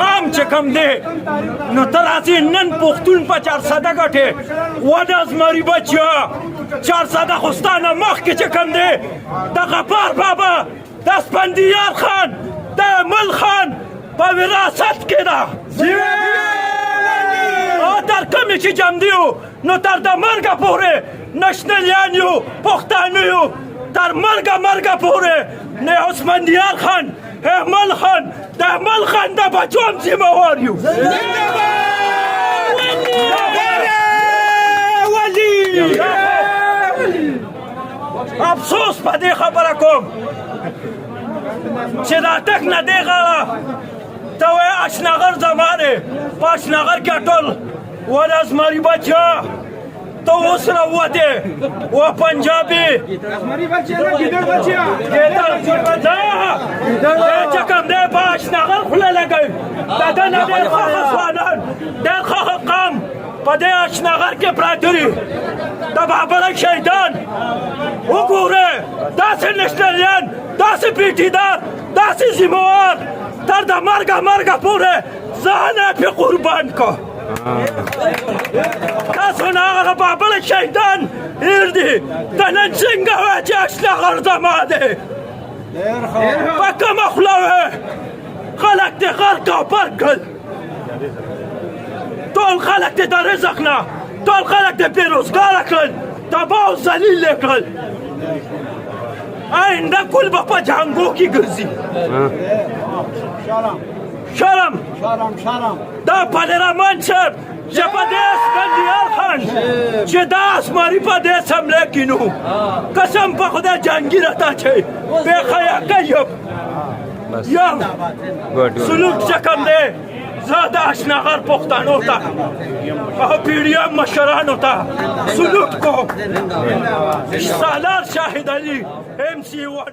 قام چې کوم دی نو ته راځې نن پښتون په 400 ګټې وده زمري بچیا 400 خو ستا نه مخکې چې کوم دی د غفار بابا د اسفندیار خان د مل خان په وراثت کې ده او تر کومې چې جمدي یو نو تر د مرګه پورې نشنلیان یو پښتانه یو تر مرګه پورې نه اسفندیار خان احمل خان د احمل خان د بچو هم ذمهوار یو افسوس په دې خبره کوم چې دا تک نه دی غاړه ته وایې اشنغر زما دی په اشنغر کې ټول وده زمري بچه تو اوس راووتې و پنجابي چې کوم دی په اشنغر خوله لګوي د ده نه ډېر ښه ځوانان ډېر ښه قام په دې اشنغر کې پراته دي د بابړک شهیدان وګورئ داسې نشنلیان داسې پیټیدار داسې ذمهوار تر د مرګه پورې ځان یې پرې قربان کړ تاسو نه هغه بابړک شهیدان هېر دي د نن څنګه وایي چې اشنغر زما دی په کومه خوله وایي خلک دې غرق او برق کړل ټول خلک دې د رزق نه ټول خلک دې بېروزګاره کړل تباه او ذلیل یې کړل آینده کل به په جنګو کې ګرځي شرم دا پارلمان صاحب چې په دې اسفندیار خان چې دا اسماري په دې حمله کینو قسم په خدای جنګي راته چې بې خیاکه یم سلوک چې کوم دی زه د اشنغر پښتنو ته او پیډیم مشرانو ته سلوک کوم سالار شاهد علي MC1